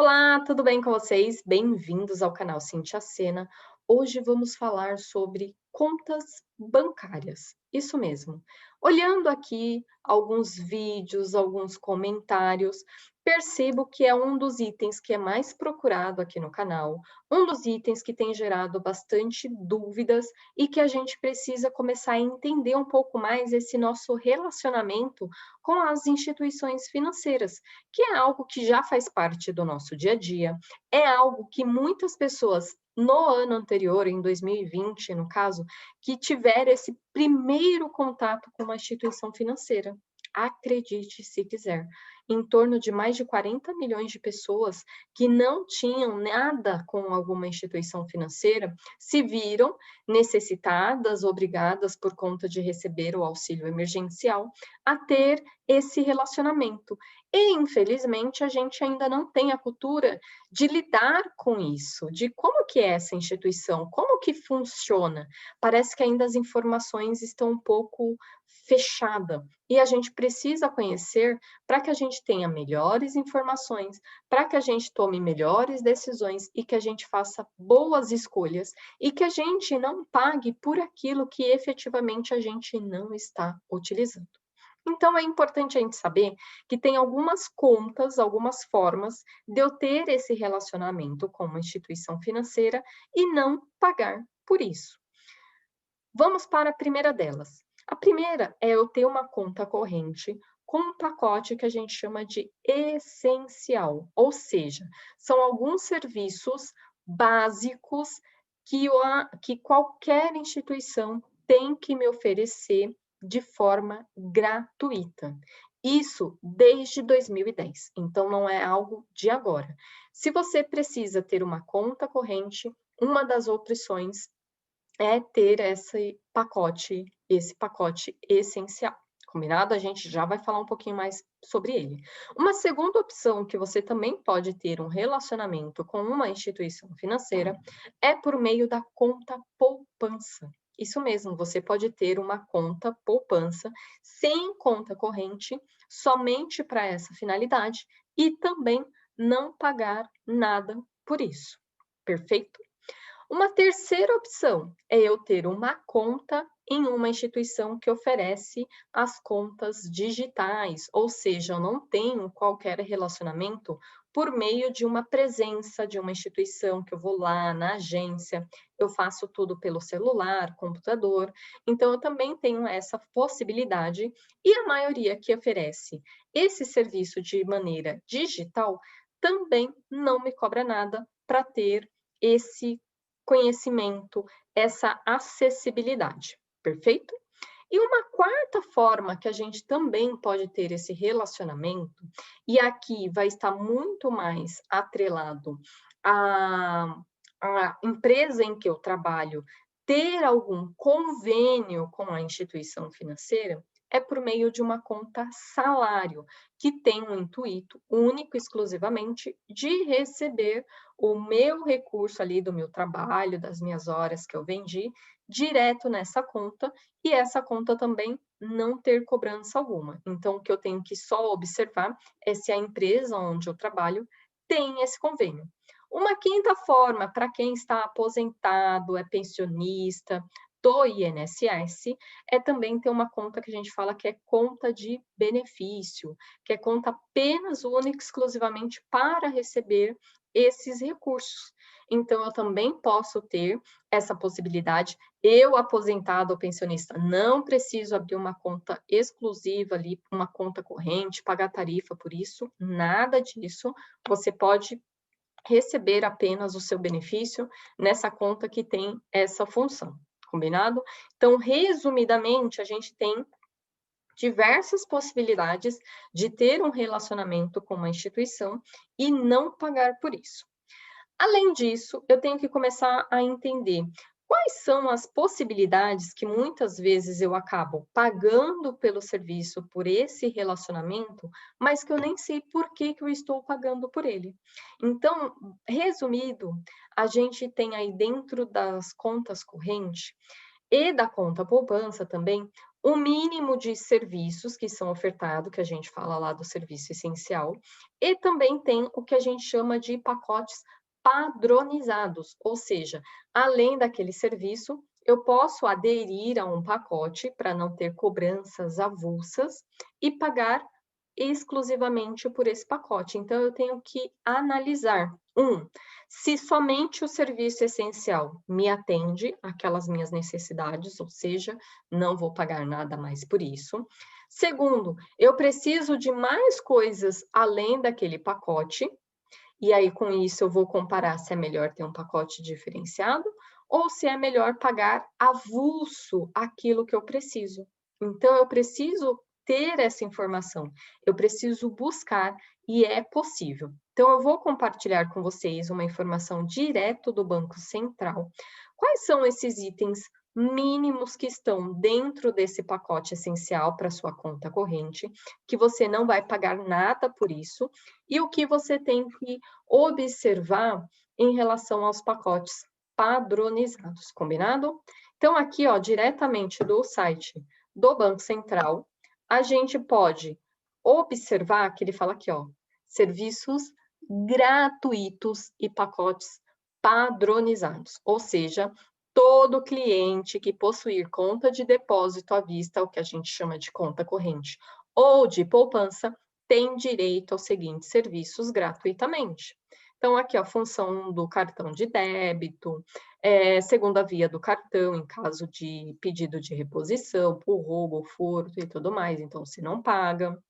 Olá, tudo bem com vocês? Bem-vindos ao canal Cintia Sena. Hoje vamos falar sobre contas bancárias. Isso mesmo. Olhando aqui alguns vídeos, alguns comentários, percebo que é um dos itens que é mais procurado aqui no canal, um dos itens que tem gerado bastante dúvidas e que a gente precisa começar a entender um pouco mais esse nosso relacionamento com as instituições financeiras, que é algo que já faz parte do nosso dia a dia, é algo que muitas pessoas no ano anterior, em 2020, no caso, que tiveram esse primeiro contato com uma instituição financeira. Acredite se quiser, em torno de mais de 40 milhões de pessoas que não tinham nada com alguma instituição financeira se viram necessitadas, obrigadas por conta de receber o auxílio emergencial, a ter esse relacionamento. E, infelizmente, a gente ainda não tem a cultura de lidar com isso, de como que é essa instituição, como que funciona. Parece que ainda as informações estão um pouco fechada e a gente precisa conhecer para que a gente tenha melhores informações, para que a gente tome melhores decisões e que a gente faça boas escolhas e que a gente não pague por aquilo que efetivamente a gente não está utilizando. Então, é importante a gente saber que tem algumas contas, algumas formas de eu ter esse relacionamento com uma instituição financeira e não pagar por isso. Vamos para a primeira delas. A primeira é eu ter uma conta corrente com um pacote que a gente chama de essencial, ou seja, são alguns serviços básicos que qualquer instituição tem que me oferecer de forma gratuita. Isso desde 2010, então não é algo de agora. Se você precisa ter uma conta corrente, uma das opções é ter esse pacote essencial. Combinado? A gente já vai falar um pouquinho mais sobre ele. Uma segunda opção que você também pode ter um relacionamento com uma instituição financeira é por meio da conta poupança. Isso mesmo, você pode ter uma conta poupança sem conta corrente, somente para essa finalidade e também não pagar nada por isso. Perfeito? Uma terceira opção é eu ter uma conta em uma instituição que oferece as contas digitais, ou seja, eu não tenho qualquer relacionamento por meio de uma presença de uma instituição que eu vou lá na agência, eu faço tudo pelo celular, computador, então eu também tenho essa possibilidade e a maioria que oferece esse serviço de maneira digital também não me cobra nada para ter esse conhecimento, essa acessibilidade, perfeito? E uma quarta forma que a gente também pode ter esse relacionamento, e aqui vai estar muito mais atrelado à, à empresa em que eu trabalho, ter algum convênio com a instituição financeira, é por meio de uma conta salário, que tem um intuito único, exclusivamente, de receber o meu recurso ali do meu trabalho, das minhas horas que eu vendi, direto nessa conta, e essa conta também não ter cobrança alguma. Então, o que eu tenho que só observar é se a empresa onde eu trabalho tem esse convênio. Uma quinta forma, para quem está aposentado, é pensionista, do INSS, é também ter uma conta que a gente fala que é conta de benefício, que é conta apenas única, exclusivamente para receber esses recursos. Então, eu também posso ter essa possibilidade. Eu, aposentado ou pensionista, não preciso abrir uma conta exclusiva ali, uma conta corrente, pagar tarifa por isso, nada disso. Você pode receber apenas o seu benefício nessa conta que tem essa função, combinado? Então, resumidamente, a gente tem diversas possibilidades de ter um relacionamento com uma instituição e não pagar por isso. Além disso, eu tenho que começar a entender quais são as possibilidades que muitas vezes eu acabo pagando pelo serviço, por esse relacionamento, mas que eu nem sei por que que eu estou pagando por ele. Então, resumido, a gente tem aí dentro das contas correntes e da conta poupança também, o mínimo de serviços que são ofertados, que a gente fala lá do serviço essencial, e também tem o que a gente chama de pacotes padronizados, ou seja, além daquele serviço, eu posso aderir a um pacote para não ter cobranças avulsas e pagar exclusivamente por esse pacote. Então, eu tenho que analisar, se somente o serviço essencial me atende àquelas minhas necessidades, ou seja, não vou pagar nada mais por isso. Segundo, eu preciso de mais coisas além daquele pacote, e aí com isso eu vou comparar se é melhor ter um pacote diferenciado ou se é melhor pagar avulso aquilo que eu preciso. Então, eu preciso ter essa informação, eu preciso buscar e é possível. Então, eu vou compartilhar com vocês uma informação direto do Banco Central. Quais são esses itens mínimos que estão dentro desse pacote essencial para sua conta corrente, que você não vai pagar nada por isso, e o que você tem que observar em relação aos pacotes padronizados, combinado? Então, aqui, ó, diretamente do site do Banco Central, a gente pode observar que ele fala aqui, ó, serviços gratuitos e pacotes padronizados, ou seja, todo cliente que possuir conta de depósito à vista, o que a gente chama de conta corrente, ou de poupança, tem direito aos seguintes serviços gratuitamente. Então, aqui a função do cartão de débito, segunda via do cartão, em caso de pedido de reposição, por roubo, furto e tudo mais, então se não paga.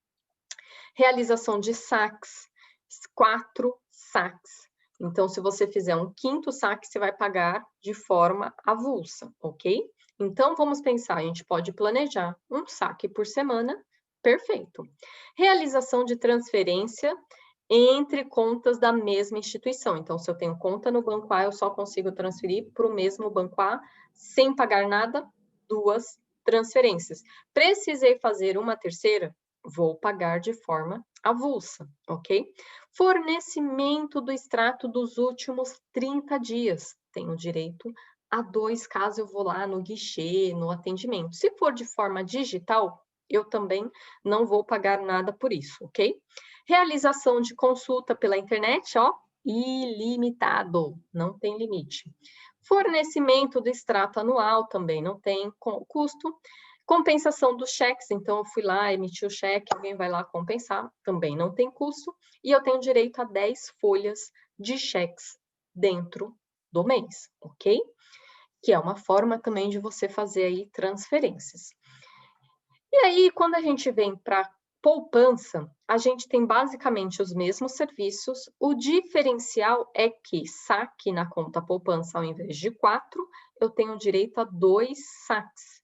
Realização de saques, 4 saques. Então, se você fizer um quinto saque, você vai pagar de forma avulsa, ok? Então, vamos pensar, a gente pode planejar um saque por semana, perfeito. Realização de transferência entre contas da mesma instituição. Então, se eu tenho conta no Banco A, eu só consigo transferir para o mesmo Banco A, sem pagar nada, 2 transferências. Precisei fazer uma terceira? Vou pagar de forma avulsa, ok? Fornecimento do extrato dos últimos 30 dias. Tenho direito a 2, caso eu vou lá no guichê, no atendimento. Se for de forma digital, eu também não vou pagar nada por isso, ok? Realização de consulta pela internet, ó, ilimitado, não tem limite. Fornecimento do extrato anual também não tem custo. Compensação dos cheques, então eu fui lá, emiti o cheque, alguém vai lá compensar, também não tem custo, e eu tenho direito a 10 folhas de cheques dentro do mês, ok? Que é uma forma também de você fazer aí transferências. E aí, quando a gente vem para poupança, a gente tem basicamente os mesmos serviços, o diferencial é que saque na conta poupança, ao invés de 4, eu tenho direito a 2 saques.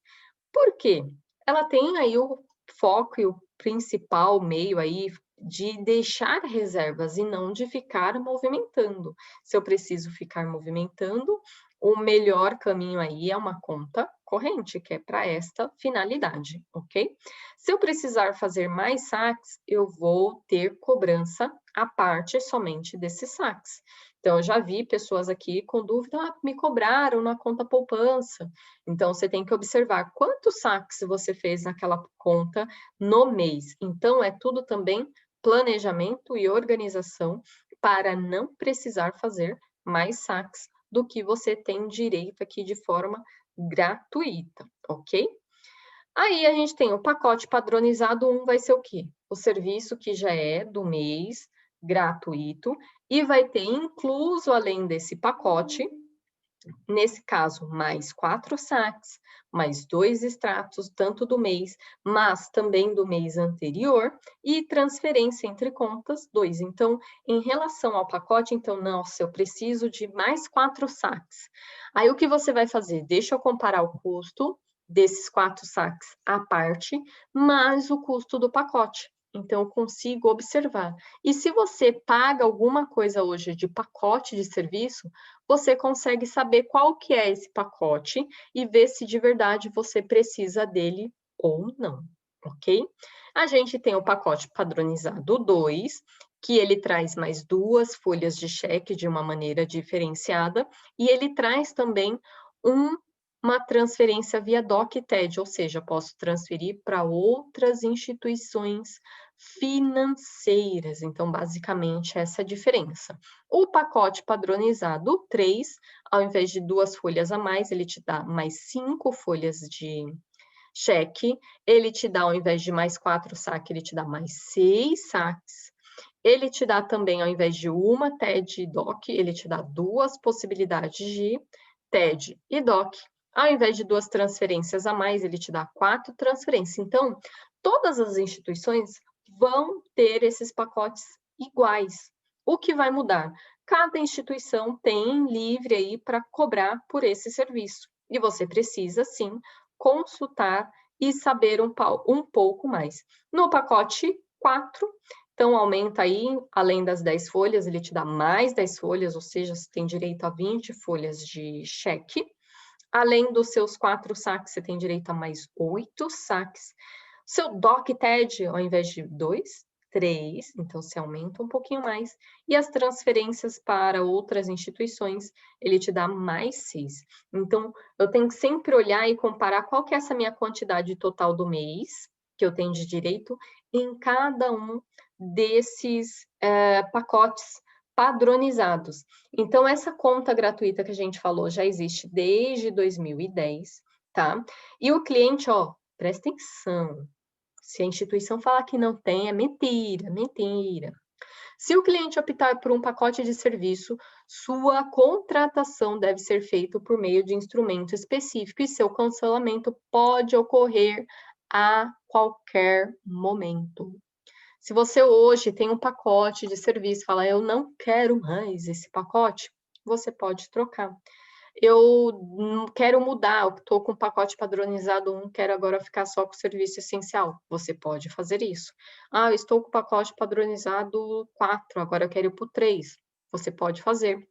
Por quê? Ela tem aí o foco e o principal meio aí de deixar reservas e não de ficar movimentando. Se eu preciso ficar movimentando, o melhor caminho aí é uma conta corrente, que é para esta finalidade, ok? Se eu precisar fazer mais saques, eu vou ter cobrança à parte somente desses saques. Então, eu já vi pessoas aqui com dúvida, me cobraram na conta poupança. Então, você tem que observar quantos saques você fez naquela conta no mês. Então, é tudo também planejamento e organização para não precisar fazer mais saques do que você tem direito aqui de forma gratuita, ok? Aí a gente tem o pacote padronizado 1 vai ser o quê? O serviço que já é do mês, gratuito, e vai ter incluso, além desse pacote, nesse caso, mais 4 saques, mais 2 extratos, tanto do mês, mas também do mês anterior, e transferência entre contas, 2. Então, em relação ao pacote, então, nossa, eu preciso de mais 4 saques. Aí, o que você vai fazer? Deixa eu comparar o custo desses 4 saques à parte, mais o custo do pacote. Então, eu consigo observar. E se você paga alguma coisa hoje de pacote de serviço, você consegue saber qual que é esse pacote e ver se de verdade você precisa dele ou não, ok? A gente tem o pacote padronizado 2, que ele traz mais 2 folhas de cheque de uma maneira diferenciada, e ele traz também uma transferência via DOC e TED, ou seja, posso transferir para outras instituições financeiras. Então, basicamente, essa é a diferença. O pacote padronizado 3, ao invés de 2 folhas a mais, ele te dá mais 5 folhas de cheque, ele te dá, ao invés de mais 4 saques, ele te dá mais 6 saques. Ele te dá também, ao invés de uma TED e DOC, ele te dá 2 possibilidades de TED e DOC. Ao invés de 2 transferências a mais, ele te dá 4 transferências. Então, todas as instituições vão ter esses pacotes iguais. O que vai mudar? Cada instituição tem livre aí para cobrar por esse serviço. E você precisa, sim, consultar e saber um pouco mais. No pacote 4, então aumenta aí, além das 10 folhas, ele te dá mais 10 folhas, ou seja, você tem direito a 20 folhas de cheque. Além dos seus 4 saques, você tem direito a mais 8 saques. Seu DOC e TED, ao invés de 2, 3, então você aumenta um pouquinho mais. E as transferências para outras instituições, ele te dá mais 6. Então, eu tenho que sempre olhar e comparar qual que é essa minha quantidade total do mês, que eu tenho de direito, em cada um desses pacotes padronizados. Então, essa conta gratuita que a gente falou já existe desde 2010, tá? E o cliente, ó, presta atenção, se a instituição falar que não tem, é mentira, mentira. Se o cliente optar por um pacote de serviço, sua contratação deve ser feita por meio de instrumento específico e seu cancelamento pode ocorrer a qualquer momento. Se você hoje tem um pacote de serviço e fala, eu não quero mais esse pacote, você pode trocar. Eu quero mudar, eu estou com o pacote padronizado 1, quero agora ficar só com o serviço essencial. Você pode fazer isso. Ah, eu estou com o pacote padronizado 4, agora eu quero ir para o 3. Você pode fazer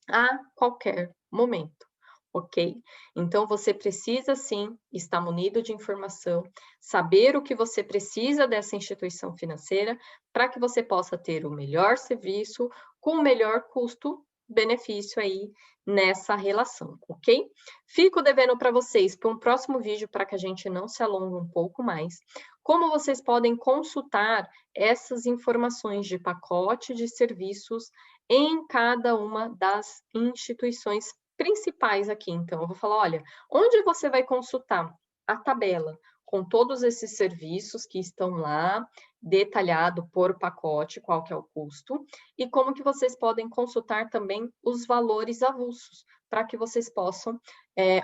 a qualquer momento, ok? Então, você precisa, sim, estar munido de informação, saber o que você precisa dessa instituição financeira para que você possa ter o melhor serviço com o melhor custo-benefício aí nessa relação, ok? Fico devendo para vocês para um próximo vídeo, para que a gente não se alongue um pouco mais, como vocês podem consultar essas informações de pacote de serviços em cada uma das instituições principais aqui. Então, eu vou falar, olha, onde você vai consultar a tabela com todos esses serviços que estão lá, detalhado por pacote, qual que é o custo, e como que vocês podem consultar também os valores avulsos, para que vocês possam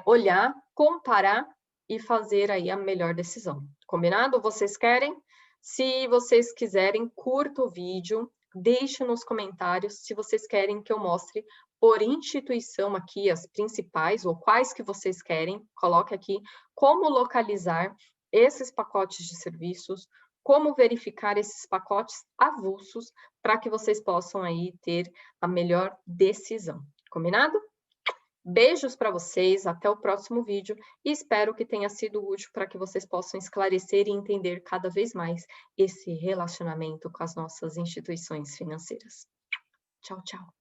olhar, comparar e fazer aí a melhor decisão. Combinado? Vocês querem? Se vocês quiserem, curta o vídeo, deixe nos comentários se vocês querem que eu mostre por instituição aqui as principais, ou quais que vocês querem, coloque aqui como localizar esses pacotes de serviços, como verificar esses pacotes avulsos, para que vocês possam aí ter a melhor decisão. Combinado? Beijos para vocês, até o próximo vídeo e espero que tenha sido útil para que vocês possam esclarecer e entender cada vez mais esse relacionamento com as nossas instituições financeiras. Tchau, tchau.